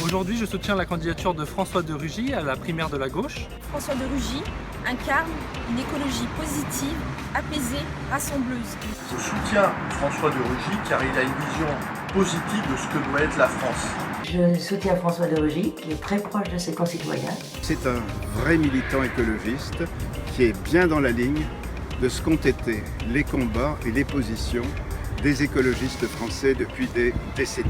Aujourd'hui, je soutiens la candidature de François de Rugy à la primaire de la gauche. François de Rugy incarne une écologie positive, apaisée, rassembleuse. Je soutiens François de Rugy car il a une vision positive de ce que doit être la France. Je soutiens François de Rugy qui est très proche de ses concitoyens. C'est un vrai militant écologiste qui est bien dans la ligne de ce qu'ont été les combats et les positions des écologistes français depuis des décennies.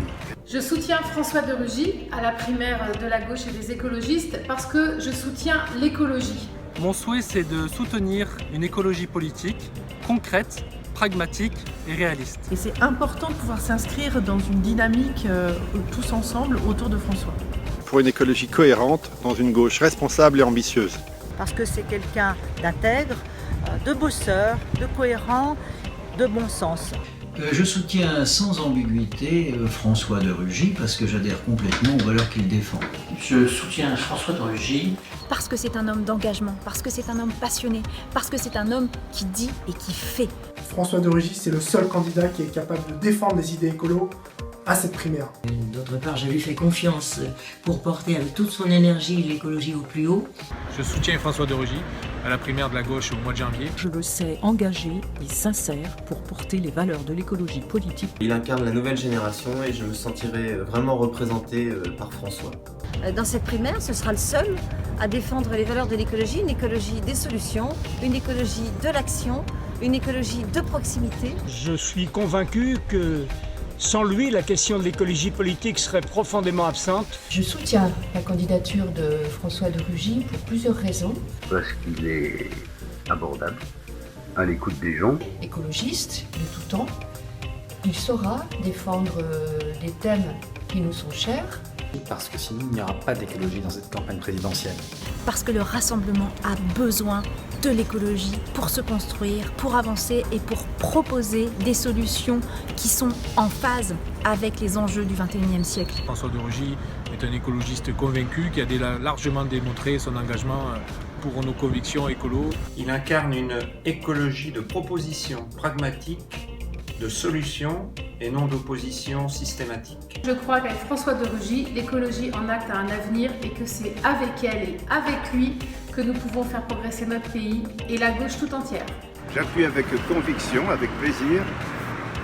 Je soutiens François de Rugy à la primaire de la gauche et des écologistes parce que je soutiens l'écologie. Mon souhait, c'est de soutenir une écologie politique, concrète, pragmatique et réaliste. Et c'est important de pouvoir s'inscrire dans une dynamique tous ensemble autour de François. Pour une écologie cohérente, dans une gauche responsable et ambitieuse. Parce que c'est quelqu'un d'intègre, de bosseur, de cohérent, de bon sens. Je soutiens sans ambiguïté François de Rugy parce que j'adhère complètement aux valeurs qu'il défend. Je soutiens François de Rugy parce que c'est un homme d'engagement, parce que c'est un homme passionné, parce que c'est un homme qui dit et qui fait. François de Rugy, c'est le seul candidat qui est capable de défendre les idées écolos à cette primaire. D'autre part, je lui fais confiance pour porter avec toute son énergie l'écologie au plus haut. Je soutiens François de Rugy à la primaire de la gauche au mois de janvier. Je le sais engagé et sincère pour porter les valeurs de l'écologie politique. Il incarne la nouvelle génération et je me sentirai vraiment représenté par François. Dans cette primaire, ce sera le seul à défendre les valeurs de l'écologie, une écologie des solutions, une écologie de l'action, une écologie de proximité. Je suis convaincu que sans lui, la question de l'écologie politique serait profondément absente. Je soutiens la candidature de François de Rugy pour plusieurs raisons. Parce qu'il est abordable, à l'écoute des gens. Écologiste de tout temps, il saura défendre des thèmes qui nous sont chers. Parce que sinon il n'y aura pas d'écologie dans cette campagne présidentielle. Parce que le rassemblement a besoin de l'écologie pour se construire, pour avancer et pour proposer des solutions qui sont en phase avec les enjeux du XXIe siècle. François de Rugy est un écologiste convaincu qui a largement démontré son engagement pour nos convictions écolo. Il incarne une écologie de propositions pragmatiques, de solutions et non d'opposition systématique. Je crois qu'avec François de Rugy, l'écologie en acte a un avenir et que c'est avec elle et avec lui que nous pouvons faire progresser notre pays et la gauche tout entière. J'appuie avec conviction, avec plaisir,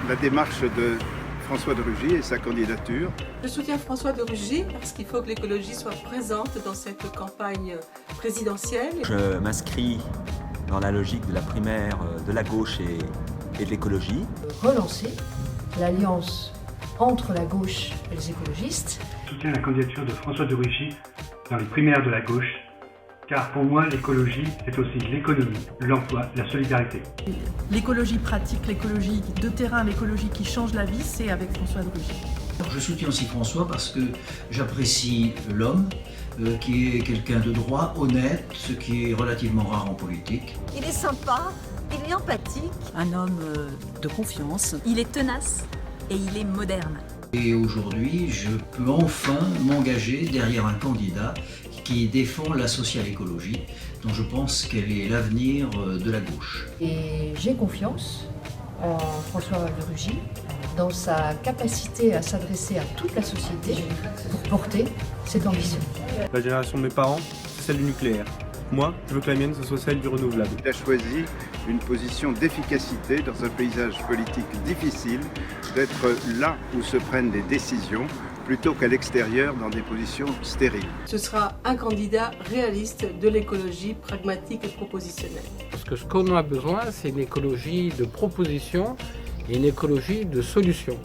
la démarche de François de Rugy et sa candidature. Je soutiens François de Rugy parce qu'il faut que l'écologie soit présente dans cette campagne présidentielle. Je m'inscris dans la logique de la primaire de la gauche et de l'écologie. Relancer l'alliance entre la gauche et les écologistes. Je soutiens la candidature de François de Rugy dans les primaires de la gauche, car pour moi l'écologie c'est aussi l'économie, l'emploi, la solidarité. L'écologie pratique, l'écologie de terrain, l'écologie qui change la vie, c'est avec François de Rugy. Je soutiens aussi François parce que j'apprécie l'homme, qui est quelqu'un de droit, honnête, ce qui est relativement rare en politique. Il est sympa, il est empathique. Un homme de confiance. Il est tenace et il est moderne. Et aujourd'hui, je peux enfin m'engager derrière un candidat qui défend la social-écologie, dont je pense qu'elle est l'avenir de la gauche. Et j'ai confiance en François de Rugy, dans sa capacité à s'adresser à toute la société pour porter cette ambition. La génération de mes parents, c'est celle du nucléaire. Moi, je veux que la mienne, ce soit celle du renouvelable. Il a choisi une position d'efficacité dans un paysage politique difficile, d'être là où se prennent les décisions, plutôt qu'à l'extérieur dans des positions stériles. Ce sera un candidat réaliste de l'écologie pragmatique et propositionnelle. Parce que ce qu'on a besoin, c'est une écologie de proposition et une écologie de solution.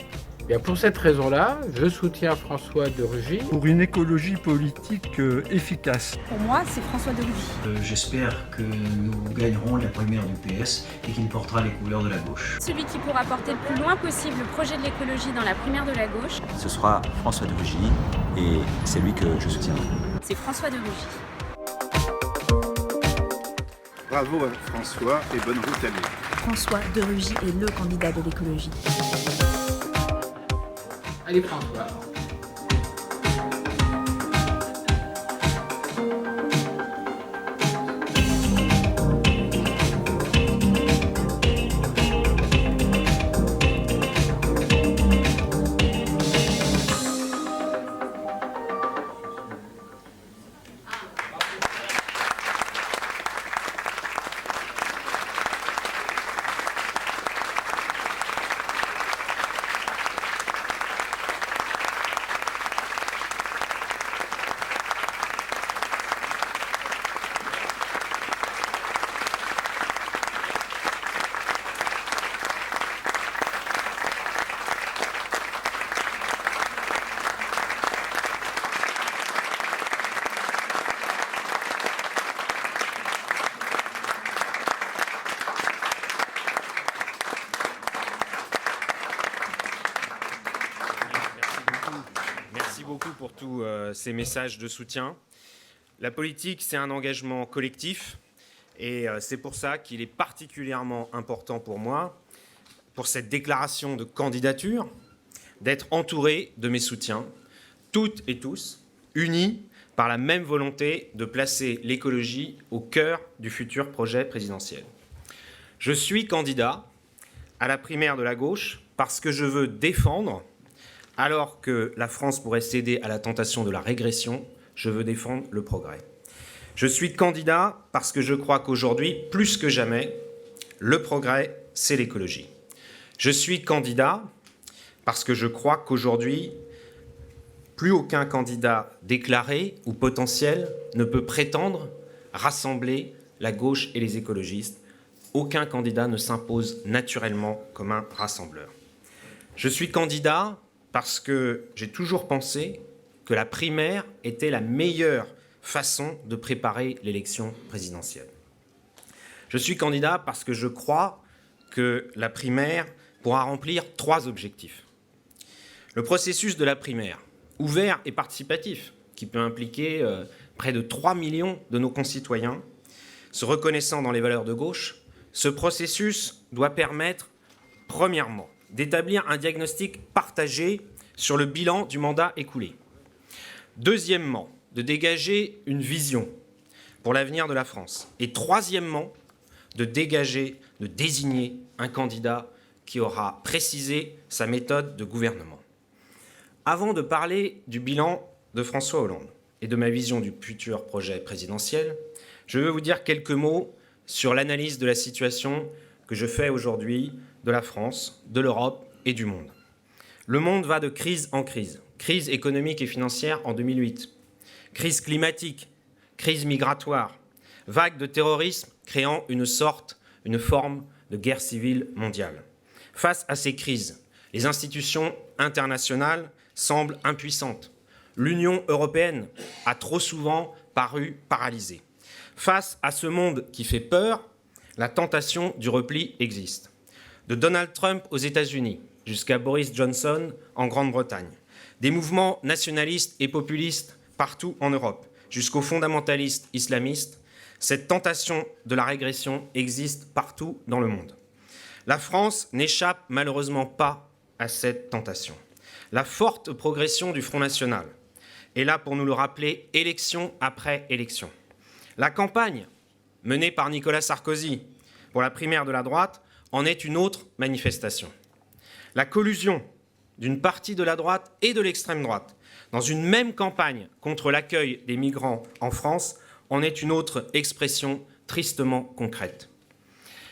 Et pour cette raison-là, je soutiens François de Rugy. Pour une écologie politique efficace. Pour moi, c'est François de Rugy. J'espère que nous gagnerons la primaire du PS et qu'il portera les couleurs de la gauche. Celui qui pourra porter le plus loin possible le projet de l'écologie dans la primaire de la gauche. Ce sera François de Rugy et c'est lui que je soutiendrai. C'est François de Rugy. Bravo à François et bonne route à lui. François de Rugy est le candidat de l'écologie. Allez, François. Merci beaucoup pour tous ces messages de soutien. La politique, c'est un engagement collectif et c'est pour ça qu'il est particulièrement important pour moi, pour cette déclaration de candidature, d'être entouré de mes soutiens, toutes et tous, unis par la même volonté de placer l'écologie au cœur du futur projet présidentiel. Je suis candidat à la primaire de la gauche parce que je veux défendre, alors que la France pourrait céder à la tentation de la régression, je veux défendre le progrès. Je suis candidat parce que je crois qu'aujourd'hui, plus que jamais, le progrès, c'est l'écologie. Je suis candidat parce que je crois qu'aujourd'hui, plus aucun candidat déclaré ou potentiel ne peut prétendre rassembler la gauche et les écologistes. Aucun candidat ne s'impose naturellement comme un rassembleur. Je suis candidat parce que j'ai toujours pensé que la primaire était la meilleure façon de préparer l'élection présidentielle. Je suis candidat parce que je crois que la primaire pourra remplir 3 objectifs. Le processus de la primaire, ouvert et participatif, qui peut impliquer près de 3 millions de nos concitoyens, se reconnaissant dans les valeurs de gauche, ce processus doit permettre, premièrement, d'établir un diagnostic partagé sur le bilan du mandat écoulé. Deuxièmement, de dégager une vision pour l'avenir de la France. Et troisièmement, de désigner un candidat qui aura précisé sa méthode de gouvernement. Avant de parler du bilan de François Hollande et de ma vision du futur projet présidentiel, je veux vous dire quelques mots sur l'analyse de la situation que je fais aujourd'hui de la France, de l'Europe et du monde. Le monde va de crise en crise. Crise économique et financière en 2008, crise climatique, crise migratoire, vague de terrorisme créant une forme de guerre civile mondiale. Face à ces crises, les institutions internationales semblent impuissantes. L'Union européenne a trop souvent paru paralysée. Face à ce monde qui fait peur, la tentation du repli existe. De Donald Trump aux États-Unis jusqu'à Boris Johnson en Grande-Bretagne, des mouvements nationalistes et populistes partout en Europe, jusqu'aux fondamentalistes islamistes, cette tentation de la régression existe partout dans le monde. La France n'échappe malheureusement pas à cette tentation. La forte progression du Front National est là pour nous le rappeler élection après élection. La campagne menée par Nicolas Sarkozy pour la primaire de la droite en est une autre manifestation. La collusion d'une partie de la droite et de l'extrême droite dans une même campagne contre l'accueil des migrants en France en est une autre expression tristement concrète.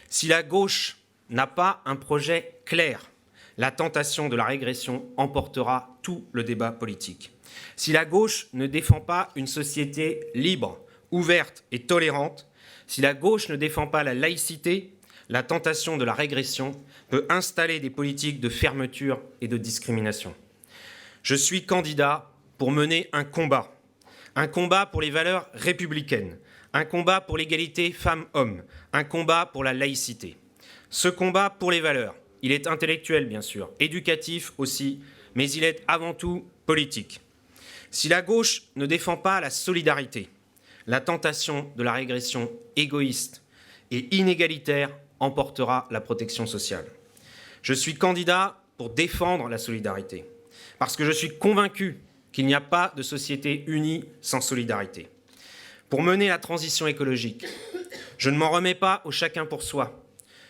Si la gauche n'a pas un projet clair, la tentation de la régression emportera tout le débat politique. Si la gauche ne défend pas une société libre, ouverte et tolérante, si la gauche ne défend pas la laïcité, la tentation de la régression peut installer des politiques de fermeture et de discrimination. Je suis candidat pour mener un combat pour les valeurs républicaines, un combat pour l'égalité femmes-hommes, un combat pour la laïcité. Ce combat pour les valeurs, il est intellectuel bien sûr, éducatif aussi, mais il est avant tout politique. Si la gauche ne défend pas la solidarité, la tentation de la régression égoïste et inégalitaire emportera la protection sociale. Je suis candidat pour défendre la solidarité, parce que je suis convaincu qu'il n'y a pas de société unie sans solidarité. Pour mener la transition écologique, je ne m'en remets pas au chacun pour soi.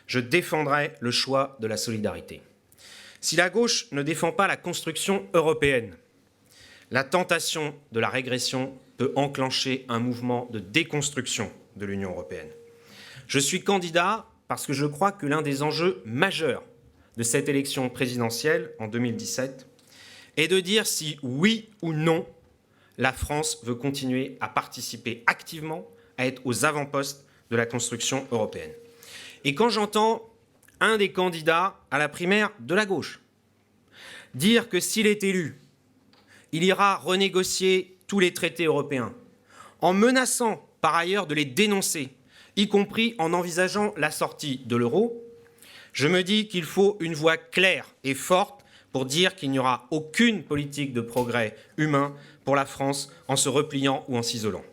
Je défendrai le choix de la solidarité. Si la gauche ne défend pas la construction européenne, la tentation de la régression peut enclencher un mouvement de déconstruction de l'Union européenne. Je suis candidat parce que je crois que l'un des enjeux majeurs de cette élection présidentielle en 2017 est de dire si oui ou non la France veut continuer à participer activement, à être aux avant-postes de la construction européenne. Et quand j'entends un des candidats à la primaire de la gauche dire que s'il est élu, il ira renégocier tous les traités européens, en menaçant par ailleurs de les dénoncer, y compris en envisageant la sortie de l'euro, je me dis qu'il faut une voix claire et forte pour dire qu'il n'y aura aucune politique de progrès humain pour la France en se repliant ou en s'isolant.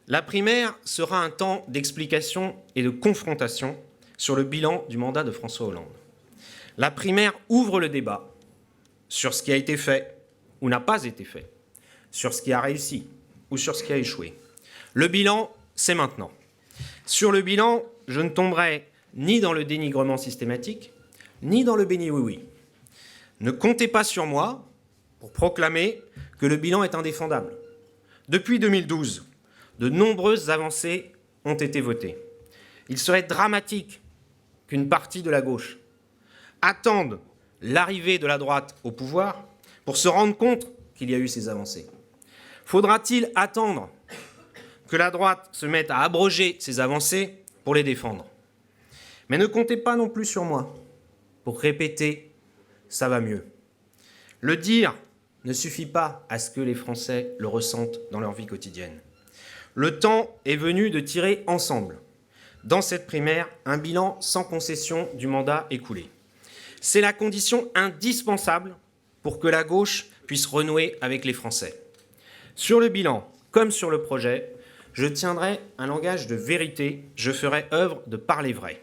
La primaire sera un temps d'explication et de confrontation sur le bilan du mandat de François Hollande. La primaire ouvre le débat sur ce qui a été fait ou n'a pas été fait, sur ce qui a réussi ou sur ce qui a échoué. Le bilan, c'est maintenant. Sur le bilan, je ne tomberai ni dans le dénigrement systématique, ni dans le béni oui-oui. Ne comptez pas sur moi pour proclamer que le bilan est indéfendable. Depuis 2012, de nombreuses avancées ont été votées. Il serait dramatique qu'une partie de la gauche attende l'arrivée de la droite au pouvoir pour se rendre compte qu'il y a eu ces avancées. Faudra-t-il attendre que la droite se mette à abroger ces avancées pour les défendre? Mais ne comptez pas non plus sur moi pour répéter « ça va mieux ». Le dire ne suffit pas à ce que les Français le ressentent dans leur vie quotidienne. Le temps est venu de tirer ensemble, dans cette primaire, un bilan sans concession du mandat écoulé. C'est la condition indispensable pour que la gauche puisse renouer avec les Français. Sur le bilan, comme sur le projet, je tiendrai un langage de vérité, je ferai œuvre de parler vrai.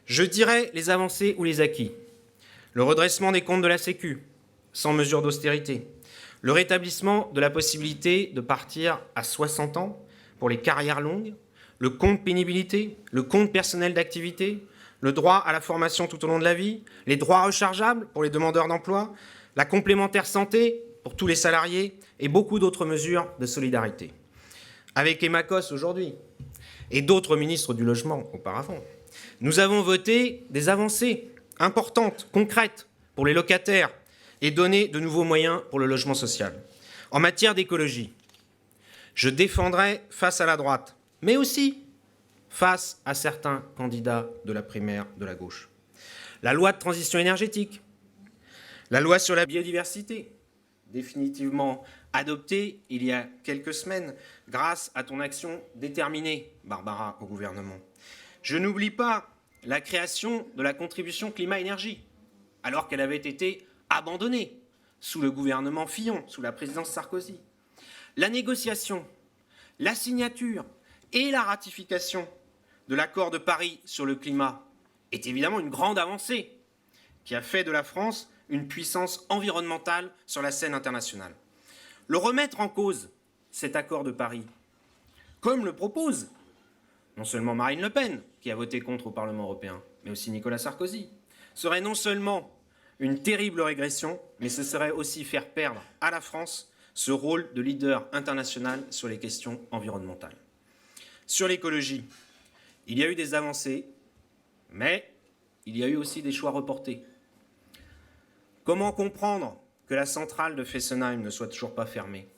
Je dirai les avancées ou les acquis. Le redressement des comptes de la Sécu, sans mesure d'austérité. Le rétablissement de la possibilité de partir à 60 ans pour les carrières longues. Le compte pénibilité, le compte personnel d'activité, le droit à la formation tout au long de la vie, les droits rechargeables pour les demandeurs d'emploi, la complémentaire santé pour tous les salariés et beaucoup d'autres mesures de solidarité. Avec Emma Cosse aujourd'hui et d'autres ministres du logement auparavant, nous avons voté des avancées importantes, concrètes pour les locataires et donné de nouveaux moyens pour le logement social. En matière d'écologie, je défendrai face à la droite, mais aussi face à certains candidats de la primaire de la gauche. La loi de transition énergétique, la loi sur la biodiversité, définitivement adoptée il y a quelques semaines grâce à ton action déterminée, Barbara, au gouvernement. Je n'oublie pas la création de la contribution climat-énergie, alors qu'elle avait été abandonnée sous le gouvernement Fillon, sous la présidence Sarkozy. La négociation, la signature et la ratification de l'accord de Paris sur le climat est évidemment une grande avancée qui a fait de la France une puissance environnementale sur la scène internationale. Le remettre en cause, cet accord de Paris, comme le propose non seulement Marine Le Pen, qui a voté contre au Parlement européen, mais aussi Nicolas Sarkozy, serait non seulement une terrible régression, mais ce serait aussi faire perdre à la France ce rôle de leader international sur les questions environnementales. Sur l'écologie, il y a eu des avancées, mais il y a eu aussi des choix reportés. Comment comprendre que la centrale de Fessenheim ne soit toujours pas fermée,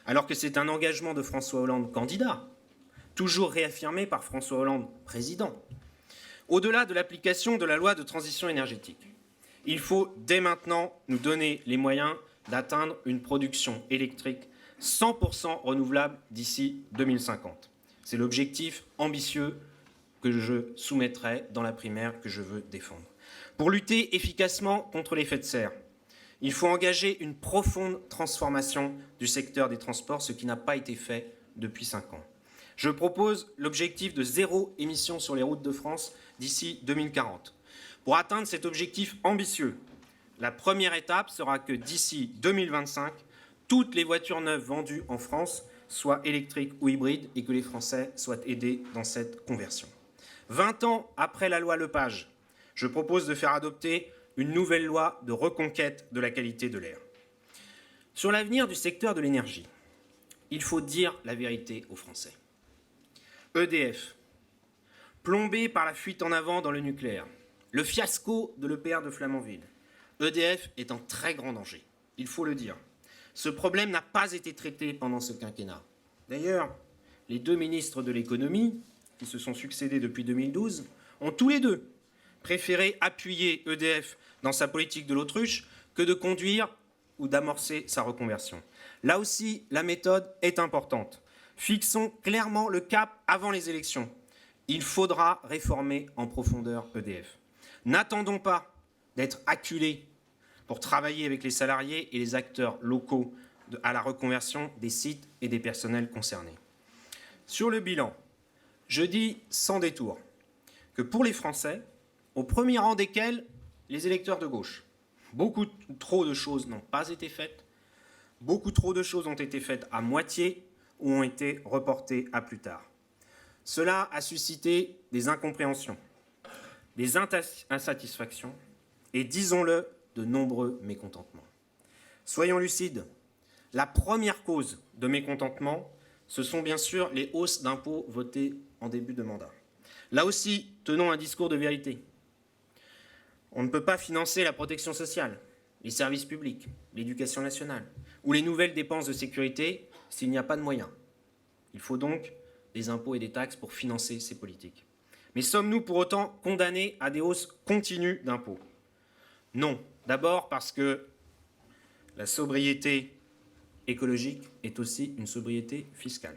alors que c'est un engagement de François Hollande candidat, toujours réaffirmé par François Hollande président, au-delà de l'application de la loi de transition énergétique? Il faut dès maintenant nous donner les moyens d'atteindre une production électrique 100% renouvelable d'ici 2050. C'est l'objectif ambitieux que je soumettrai dans la primaire que je veux défendre. Pour lutter efficacement contre l'effet de serre, il faut engager une profonde transformation du secteur des transports, ce qui n'a pas été fait depuis 5 ans. Je propose l'objectif de 0 émission sur les routes de France d'ici 2040. Pour atteindre cet objectif ambitieux, la première étape sera que d'ici 2025, toutes les voitures neuves vendues en France soient électriques ou hybrides et que les Français soient aidés dans cette conversion. 20 ans après la loi Lepage, je propose de faire adopter une nouvelle loi de reconquête de la qualité de l'air. Sur l'avenir du secteur de l'énergie, il faut dire la vérité aux Français. EDF, plombé par la fuite en avant dans le nucléaire, le fiasco de l'EPR de Flamanville, EDF est en très grand danger, il faut le dire. Ce problème n'a pas été traité pendant ce quinquennat. D'ailleurs, les 2 ministres de l'économie, qui se sont succédés depuis 2012, ont tous les 2 préféré appuyer EDF dans sa politique de l'autruche que de conduire ou d'amorcer sa reconversion. Là aussi, la méthode est importante. Fixons clairement le cap avant les élections. Il faudra réformer en profondeur EDF. N'attendons pas d'être acculés pour travailler avec les salariés et les acteurs locaux à la reconversion des sites et des personnels concernés. Sur le bilan, je dis sans détour que pour les Français, au premier rang desquels les électeurs de gauche, beaucoup trop de choses n'ont pas été faites, beaucoup trop de choses ont été faites à moitié ou ont été reportées à plus tard. Cela a suscité des incompréhensions, des insatisfactions et, disons-le, de nombreux mécontentements. Soyons lucides, la première cause de mécontentement, ce sont bien sûr les hausses d'impôts votées en début de mandat. Là aussi, tenons un discours de vérité. On ne peut pas financer la protection sociale, les services publics, l'éducation nationale ou les nouvelles dépenses de sécurité s'il n'y a pas de moyens. Il faut donc des impôts et des taxes pour financer ces politiques. Mais sommes-nous pour autant condamnés à des hausses continues d'impôts? Non. D'abord parce que la sobriété écologique est aussi une sobriété fiscale.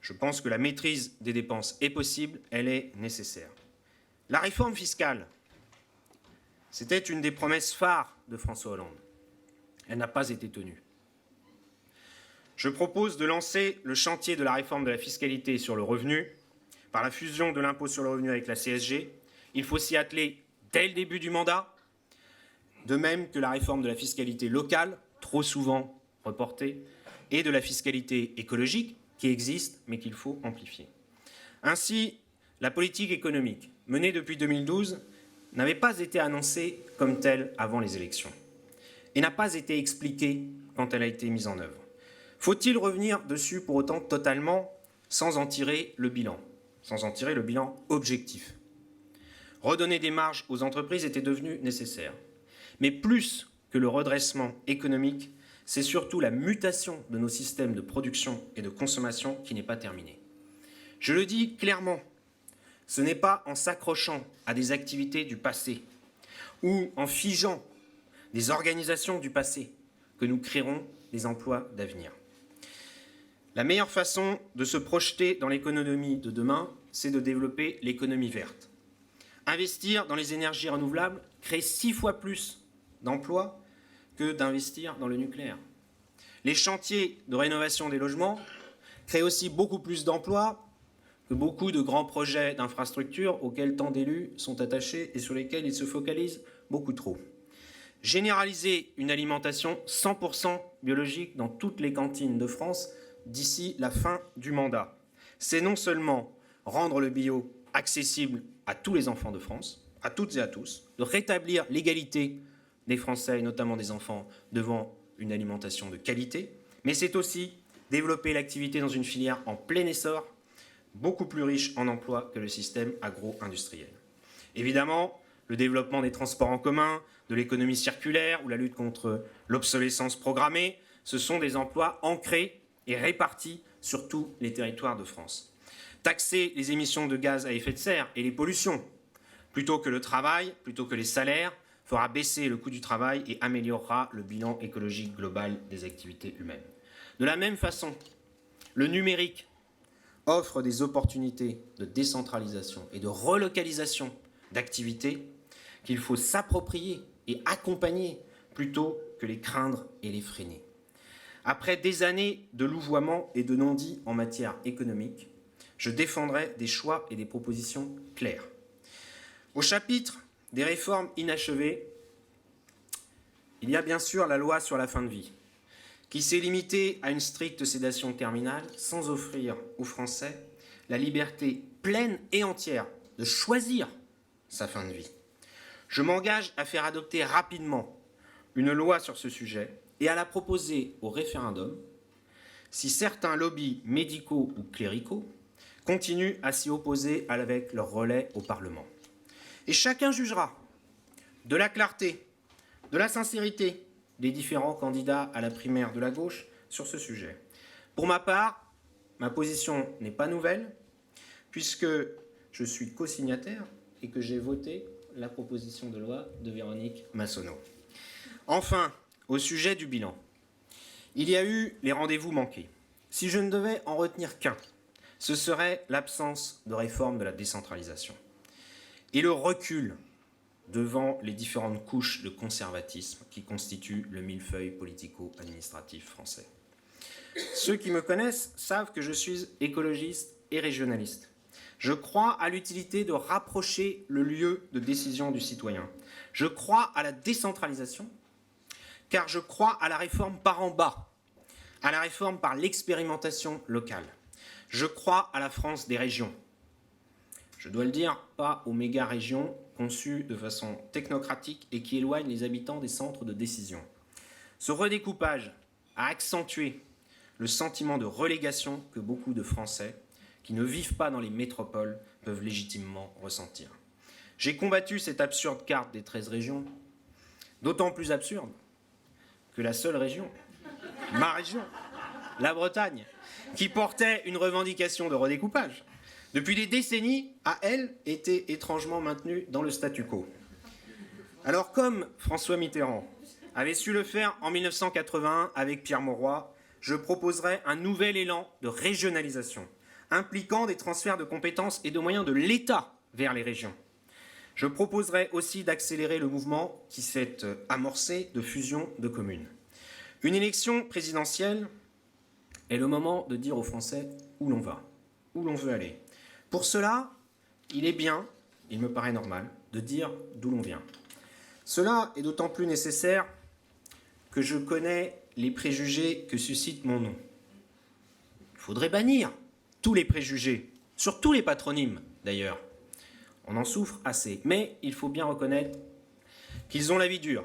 Je pense que la maîtrise des dépenses est possible, elle est nécessaire. La réforme fiscale, c'était une des promesses phares de François Hollande. Elle n'a pas été tenue. Je propose de lancer le chantier de la réforme de la fiscalité sur le revenu par la fusion de l'impôt sur le revenu avec la CSG. Il faut s'y atteler dès le début du mandat, de même que la réforme de la fiscalité locale, trop souvent reportée, et de la fiscalité écologique, qui existe mais qu'il faut amplifier. Ainsi, la politique économique menée depuis 2012 n'avait pas été annoncée comme telle avant les élections et n'a pas été expliquée quand elle a été mise en œuvre. Faut-il revenir dessus pour autant totalement sans en tirer le bilan objectif? Redonner des marges aux entreprises était devenu nécessaire. Mais plus que le redressement économique, c'est surtout la mutation de nos systèmes de production et de consommation qui n'est pas terminée. Je le dis clairement, ce n'est pas en s'accrochant à des activités du passé ou en figeant des organisations du passé que nous créerons des emplois d'avenir. La meilleure façon de se projeter dans l'économie de demain, c'est de développer l'économie verte. Investir dans les énergies renouvelables crée 6 fois plus d'emplois que d'investir dans le nucléaire. Les chantiers de rénovation des logements créent aussi beaucoup plus d'emplois que beaucoup de grands projets d'infrastructures auxquels tant d'élus sont attachés et sur lesquels ils se focalisent beaucoup trop. Généraliser une alimentation 100% biologique dans toutes les cantines de France d'ici la fin du mandat, c'est non seulement rendre le bio accessible à tous les enfants de France, à toutes et à tous, de rétablir l'égalité des Français, et notamment des enfants, devant une alimentation de qualité, mais c'est aussi développer l'activité dans une filière en plein essor, beaucoup plus riche en emplois que le système agro-industriel. Évidemment, le développement des transports en commun, de l'économie circulaire ou la lutte contre l'obsolescence programmée, ce sont des emplois ancrés et répartis sur tous les territoires de France. Taxer les émissions de gaz à effet de serre et les pollutions, plutôt que le travail, plutôt que les salaires, fera baisser le coût du travail et améliorera le bilan écologique global des activités humaines. De la même façon, le numérique offre des opportunités de décentralisation et de relocalisation d'activités qu'il faut s'approprier et accompagner plutôt que les craindre et les freiner. Après des années de louvoiement et de non-dits en matière économique, je défendrai des choix et des propositions claires. Au chapitre des réformes inachevées, il y a bien sûr la loi sur la fin de vie, qui s'est limitée à une stricte sédation terminale sans offrir aux Français la liberté pleine et entière de choisir sa fin de vie. Je m'engage à faire adopter rapidement une loi sur ce sujet et à la proposer au référendum si certains lobbies médicaux ou cléricaux continuent à s'y opposer avec leur relais au Parlement. Et chacun jugera de la clarté, de la sincérité des différents candidats à la primaire de la gauche sur ce sujet. Pour ma part, ma position n'est pas nouvelle, puisque je suis co-signataire et que j'ai voté la proposition de loi de Véronique Massonneau. Enfin, au sujet du bilan, il y a eu les rendez-vous manqués. Si je ne devais en retenir qu'un, ce serait l'absence de réforme de la décentralisation et le recul devant les différentes couches de conservatisme qui constituent le millefeuille politico-administratif français. Ceux qui me connaissent savent que je suis écologiste et régionaliste. Je crois à l'utilité de rapprocher le lieu de décision du citoyen. Je crois à la décentralisation, car je crois à la réforme par en bas, à la réforme par l'expérimentation locale. Je crois à la France des régions. Je dois le dire, pas aux méga-régions conçues de façon technocratique et qui éloignent les habitants des centres de décision. Ce redécoupage a accentué le sentiment de relégation que beaucoup de Français qui ne vivent pas dans les métropoles peuvent légitimement ressentir. J'ai combattu cette absurde carte des 13 régions, d'autant plus absurde que la seule région, ma région, la Bretagne, qui portait une revendication de redécoupage, depuis des décennies, a, elle, été étrangement maintenue dans le statu quo. Alors, comme François Mitterrand avait su le faire en 1981 avec Pierre Mauroy, je proposerai un nouvel élan de régionalisation, impliquant des transferts de compétences et de moyens de l'État vers les régions. Je proposerai aussi d'accélérer le mouvement qui s'est amorcé de fusion de communes. Une élection présidentielle est le moment de dire aux Français où l'on va, où l'on veut aller. Pour cela, il est bien, il me paraît normal, de dire d'où l'on vient. Cela est d'autant plus nécessaire que je connais les préjugés que suscite mon nom. Il faudrait bannir tous les préjugés, sur tous les patronymes d'ailleurs. On en souffre assez, mais il faut bien reconnaître qu'ils ont la vie dure.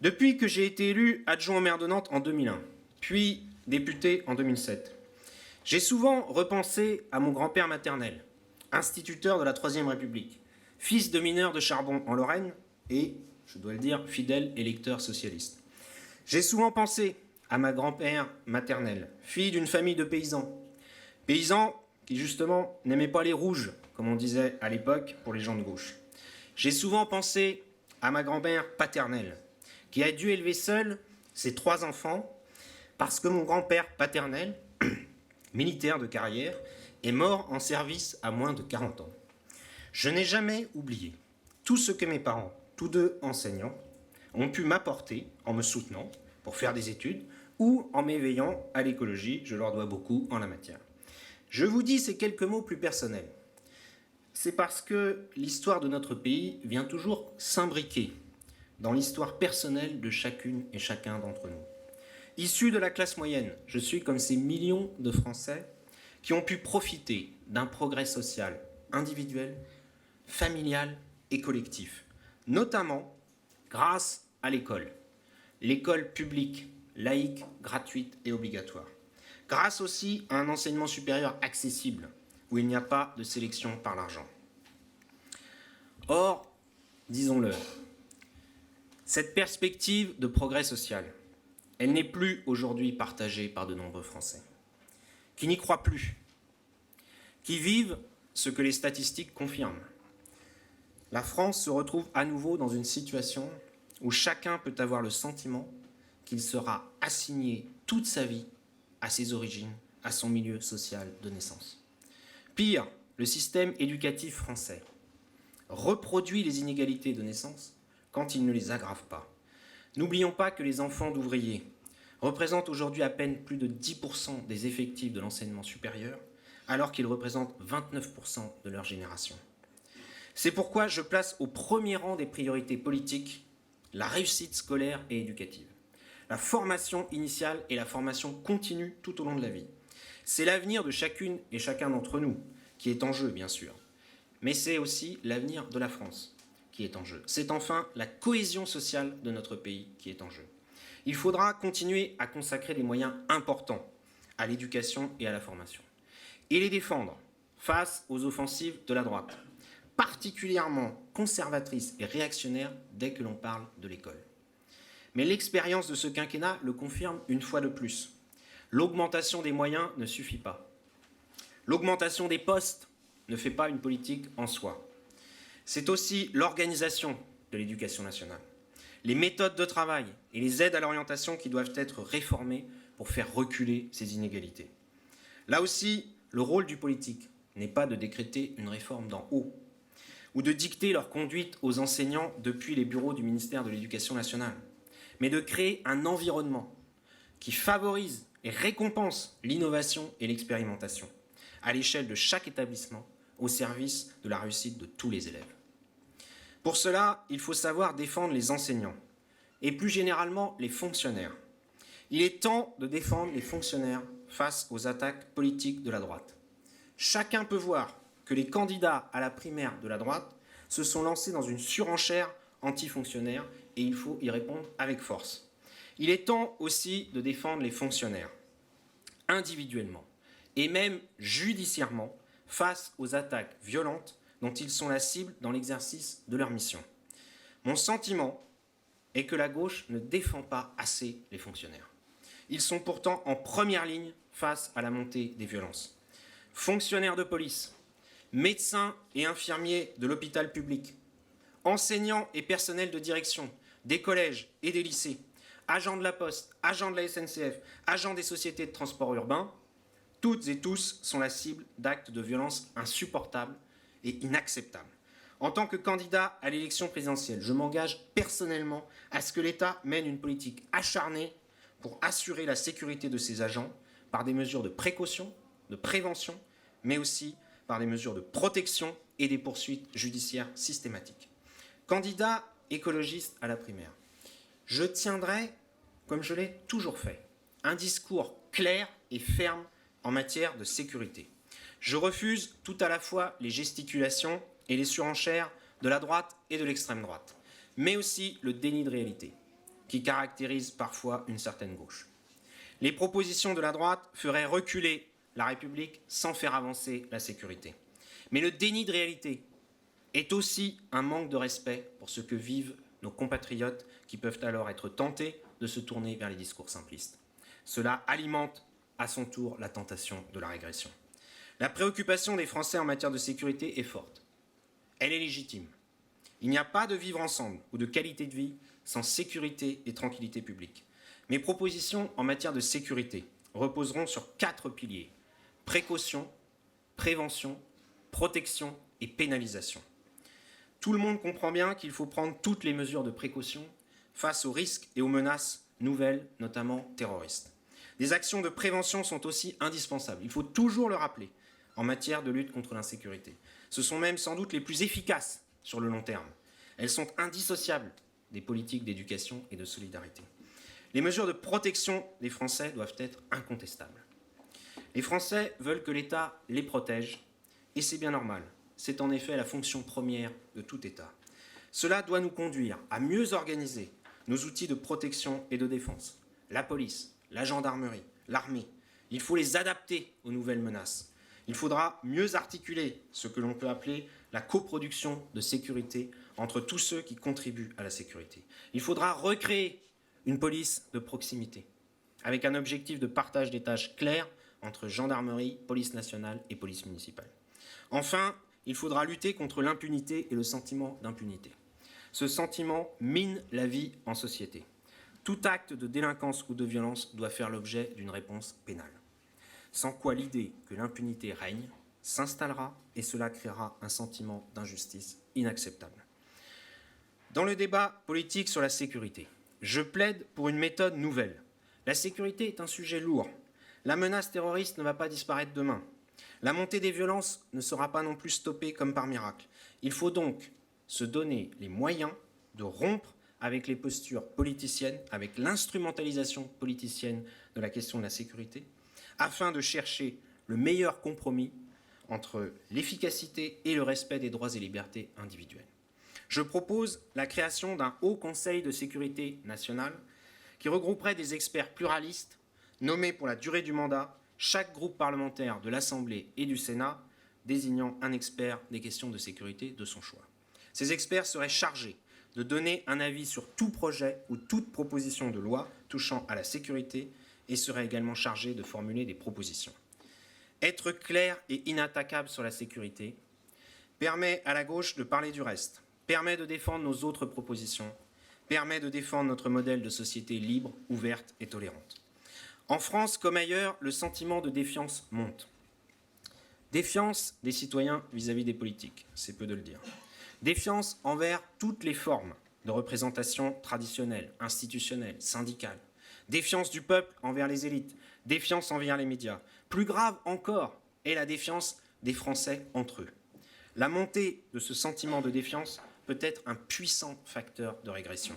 Depuis que j'ai été élu adjoint au maire de Nantes en 2001, puis député en 2007, j'ai souvent repensé à mon grand-père maternel, instituteur de la Troisième République, fils de mineur de charbon en Lorraine et, je dois le dire, fidèle électeur socialiste. J'ai souvent pensé à ma grand-mère maternelle, fille d'une famille de paysans. Paysans qui, justement, n'aimaient pas les rouges, comme on disait à l'époque pour les gens de gauche. J'ai souvent pensé à ma grand-mère paternelle, qui a dû élever seule ses 3 enfants, parce que mon grand-père paternel, militaire de carrière, est mort en service à moins de 40 ans. Je n'ai jamais oublié tout ce que mes parents, tous deux enseignants, ont pu m'apporter en me soutenant pour faire des études ou en m'éveillant à l'écologie. Je leur dois beaucoup en la matière. Je vous dis ces quelques mots plus personnels. C'est parce que l'histoire de notre pays vient toujours s'imbriquer dans l'histoire personnelle de chacune et chacun d'entre nous. Issu de la classe moyenne, je suis comme ces millions de Français qui ont pu profiter d'un progrès social, individuel, familial et collectif, notamment grâce à l'école. L'école publique, laïque, gratuite et obligatoire. Grâce aussi à un enseignement supérieur accessible, où il n'y a pas de sélection par l'argent. Or, disons-le, cette perspective de progrès social, elle n'est plus aujourd'hui partagée par de nombreux Français, qui n'y croient plus, qui vivent ce que les statistiques confirment. La France se retrouve à nouveau dans une situation où chacun peut avoir le sentiment qu'il sera assigné toute sa vie à ses origines, à son milieu social de naissance. Pire, le système éducatif français reproduit les inégalités de naissance quand il ne les aggrave pas. N'oublions pas que les enfants d'ouvriers représentent aujourd'hui à peine plus de 10% des effectifs de l'enseignement supérieur, alors qu'ils représentent 29% de leur génération. C'est pourquoi je place au premier rang des priorités politiques la réussite scolaire et éducative, la formation initiale et la formation continue tout au long de la vie. C'est l'avenir de chacune et chacun d'entre nous qui est en jeu, bien sûr, mais c'est aussi l'avenir de la France qui est en jeu. C'est enfin la cohésion sociale de notre pays qui est en jeu. Il faudra continuer à consacrer des moyens importants à l'éducation et à la formation, et les défendre face aux offensives de la droite, particulièrement conservatrices et réactionnaires dès que l'on parle de l'école. Mais l'expérience de ce quinquennat le confirme une fois de plus. L'augmentation des moyens ne suffit pas. L'augmentation des postes ne fait pas une politique en soi. C'est aussi l'organisation de l'éducation nationale, les méthodes de travail et les aides à l'orientation qui doivent être réformées pour faire reculer ces inégalités. Là aussi, le rôle du politique n'est pas de décréter une réforme d'en haut. ou de dicter leur conduite aux enseignants depuis les bureaux du ministère de l'Éducation nationale, mais de créer un environnement qui favorise et récompense l'innovation et l'expérimentation à l'échelle de chaque établissement au service de la réussite de tous les élèves. Pour cela, il faut savoir défendre les enseignants et plus généralement les fonctionnaires. Il est temps de défendre les fonctionnaires face aux attaques politiques de la droite. Chacun peut voir que les candidats à la primaire de la droite se sont lancés dans une surenchère anti-fonctionnaire et il faut y répondre avec force. Il est temps aussi de défendre les fonctionnaires, individuellement et même judiciairement, face aux attaques violentes dont ils sont la cible dans l'exercice de leur mission. Mon sentiment est que la gauche ne défend pas assez les fonctionnaires. Ils sont pourtant en première ligne face à la montée des violences. Fonctionnaires de police, médecins et infirmiers de l'hôpital public, enseignants et personnels de direction des collèges et des lycées, agents de la Poste, agents de la SNCF, agents des sociétés de transport urbain, toutes et tous sont la cible d'actes de violence insupportables et inacceptables. En tant que candidat à l'élection présidentielle, je m'engage personnellement à ce que l'État mène une politique acharnée pour assurer la sécurité de ses agents par des mesures de précaution, de prévention, mais aussi par des mesures de protection et des poursuites judiciaires systématiques. Candidat écologiste à la primaire, je tiendrai, comme je l'ai toujours fait, un discours clair et ferme en matière de sécurité. Je refuse tout à la fois les gesticulations et les surenchères de la droite et de l'extrême droite, mais aussi le déni de réalité, qui caractérise parfois une certaine gauche. Les propositions de la droite feraient reculer la République sans faire avancer la sécurité. Mais le déni de réalité est aussi un manque de respect pour ce que vivent nos compatriotes qui peuvent alors être tentés de se tourner vers les discours simplistes. Cela alimente à son tour la tentation de la régression. La préoccupation des Français en matière de sécurité est forte. Elle est légitime. Il n'y a pas de vivre ensemble ou de qualité de vie sans sécurité et tranquillité publique. Mes propositions en matière de sécurité reposeront sur 4 piliers: précaution, prévention, protection et pénalisation. Tout le monde comprend bien qu'il faut prendre toutes les mesures de précaution face aux risques et aux menaces nouvelles, notamment terroristes. Des actions de prévention sont aussi indispensables. Il faut toujours le rappeler en matière de lutte contre l'insécurité. Ce sont même sans doute les plus efficaces sur le long terme. Elles sont indissociables des politiques d'éducation et de solidarité. Les mesures de protection des Français doivent être incontestables. Les Français veulent que l'État les protège, et c'est bien normal. C'est en effet la fonction première de tout État. Cela doit nous conduire à mieux organiser nos outils de protection et de défense. La police, la gendarmerie, l'armée. Il faut les adapter aux nouvelles menaces. Il faudra mieux articuler ce que l'on peut appeler la coproduction de sécurité entre tous ceux qui contribuent à la sécurité. Il faudra recréer une police de proximité, avec un objectif de partage des tâches clair entre gendarmerie, police nationale et police municipale. Enfin, il faudra lutter contre l'impunité et le sentiment d'impunité. Ce sentiment mine la vie en société. Tout acte de délinquance ou de violence doit faire l'objet d'une réponse pénale. Sans quoi l'idée que l'impunité règne s'installera et cela créera un sentiment d'injustice inacceptable. Dans le débat politique sur la sécurité, je plaide pour une méthode nouvelle. La sécurité est un sujet lourd. La menace terroriste ne va pas disparaître demain. La montée des violences ne sera pas non plus stoppée comme par miracle. Il faut donc se donner les moyens de rompre avec les postures politiciennes, avec l'instrumentalisation politicienne de la question de la sécurité, afin de chercher le meilleur compromis entre l'efficacité et le respect des droits et libertés individuelles. Je propose la création d'un haut conseil de sécurité nationale qui regrouperait des experts pluralistes nommés pour la durée du mandat, chaque groupe parlementaire de l'Assemblée et du Sénat désignant un expert des questions de sécurité de son choix. Ces experts seraient chargés de donner un avis sur tout projet ou toute proposition de loi touchant à la sécurité et seraient également chargés de formuler des propositions. Être clair et inattaquable sur la sécurité permet à la gauche de parler du reste, permet de défendre nos autres propositions, permet de défendre notre modèle de société libre, ouverte et tolérante. En France comme ailleurs, le sentiment de défiance monte. Défiance des citoyens vis-à-vis des politiques, c'est peu de le dire. Défiance envers toutes les formes de représentation traditionnelle, institutionnelle, syndicale. Défiance du peuple envers les élites. Défiance envers les médias. Plus grave encore est la défiance des Français entre eux. La montée de ce sentiment de défiance peut être un puissant facteur de régression.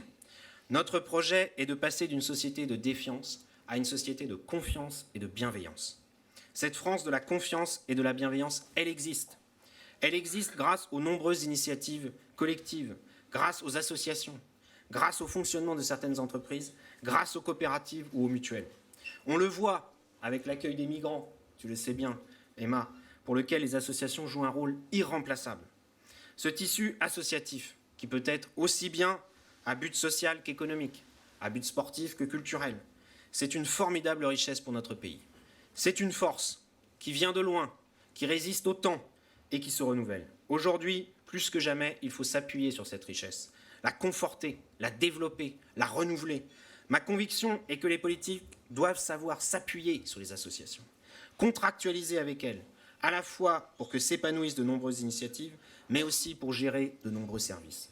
Notre projet est de passer d'une société de défiance à une société de confiance et de bienveillance. Cette France de la confiance et de la bienveillance, elle existe. Elle existe grâce aux nombreuses initiatives collectives, grâce aux associations, grâce au fonctionnement de certaines entreprises, grâce aux coopératives ou aux mutuelles. On le voit avec l'accueil des migrants, tu le sais bien, Emma, pour lequel les associations jouent un rôle irremplaçable. Ce tissu associatif, qui peut être aussi bien à but social qu'économique, à but sportif que culturel, c'est une formidable richesse pour notre pays. C'est une force qui vient de loin, qui résiste au temps et qui se renouvelle. Aujourd'hui, plus que jamais, il faut s'appuyer sur cette richesse, la conforter, la développer, la renouveler. Ma conviction est que les politiques doivent savoir s'appuyer sur les associations, contractualiser avec elles, à la fois pour que s'épanouissent de nombreuses initiatives, mais aussi pour gérer de nombreux services.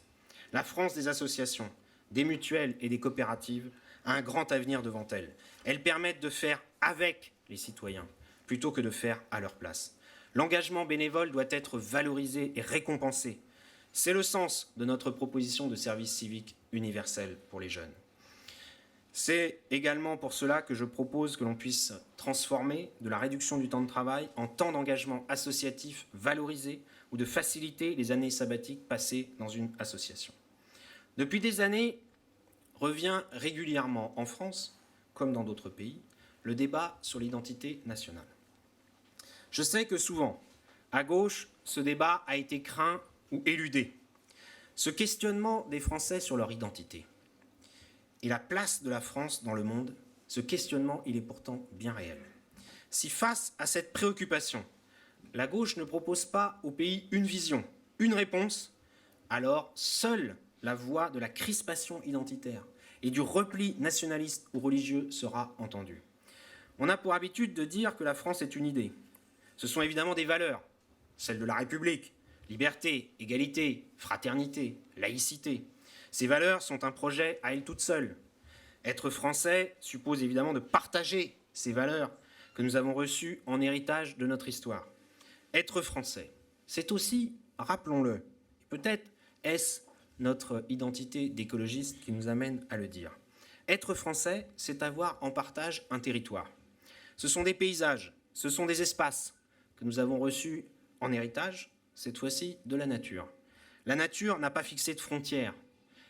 La France des associations, des mutuelles et des coopératives a un grand avenir devant elle. Elles permettent de faire avec les citoyens, plutôt que de faire à leur place. L'engagement bénévole doit être valorisé et récompensé. C'est le sens de notre proposition de service civique universel pour les jeunes. C'est également pour cela que je propose que l'on puisse transformer de la réduction du temps de travail en temps d'engagement associatif valorisé ou de faciliter les années sabbatiques passées dans une association. Depuis des années, revient régulièrement en France, comme dans d'autres pays, le débat sur l'identité nationale. Je sais que souvent, à gauche, ce débat a été craint ou éludé. Ce questionnement des Français sur leur identité et la place de la France dans le monde, ce questionnement, il est pourtant bien réel. Si face à cette préoccupation, la gauche ne propose pas au pays une vision, une réponse, alors seule la voix de la crispation identitaire et du repli nationaliste ou religieux sera entendue. On a pour habitude de dire que la France est une idée. Ce sont évidemment des valeurs, celles de la République, liberté, égalité, fraternité, laïcité. Ces valeurs sont un projet à elles toutes seules. Être français suppose évidemment de partager ces valeurs que nous avons reçues en héritage de notre histoire. Être français, c'est aussi, rappelons-le, peut-être est-ce notre identité d'écologiste qui nous amène à le dire. Être français, c'est avoir en partage un territoire. Ce sont des paysages, ce sont des espaces que nous avons reçus en héritage, cette fois-ci de la nature. La nature n'a pas fixé de frontières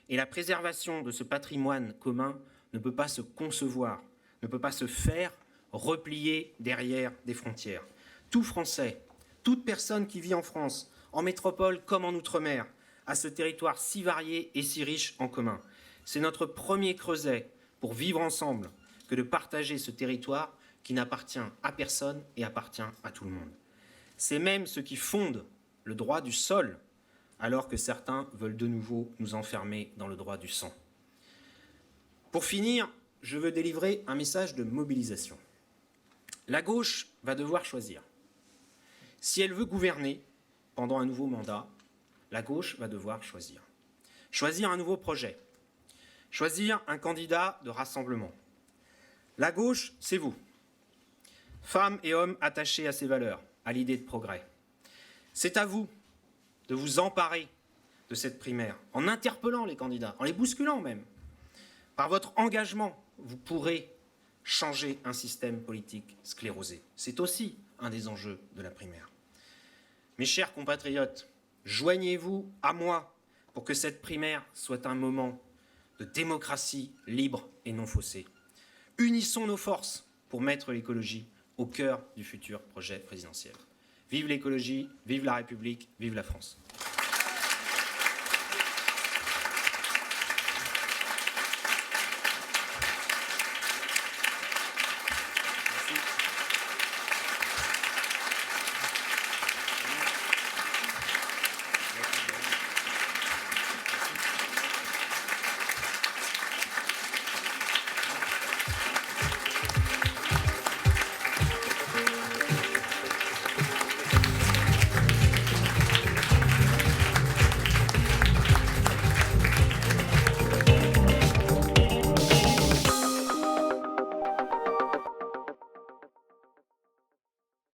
et la préservation de ce patrimoine commun ne peut pas se concevoir, ne peut pas se faire replier derrière des frontières. Tout Français, toute personne qui vit en France, en métropole comme en outre-mer, a ce territoire si varié et si riche en commun. C'est notre premier creuset pour vivre ensemble que de partager ce territoire qui n'appartient à personne et appartient à tout le monde. C'est même ce qui fonde le droit du sol, alors que certains veulent de nouveau nous enfermer dans le droit du sang. Pour finir, je veux délivrer un message de mobilisation. La gauche va devoir choisir. Si elle veut gouverner pendant un nouveau mandat, la gauche va devoir choisir. Choisir un nouveau projet. Choisir un candidat de rassemblement. La gauche, c'est vous. Femmes et hommes attachés à ces valeurs, à l'idée de progrès. C'est à vous de vous emparer de cette primaire, en interpellant les candidats, en les bousculant même. Par votre engagement, vous pourrez changer un système politique sclérosé. C'est aussi un des enjeux de la primaire. Mes chers compatriotes, joignez-vous à moi pour que cette primaire soit un moment de démocratie libre et non faussée. Unissons nos forces pour mettre l'écologie au cœur du futur projet présidentiel. Vive l'écologie, vive la République, vive la France.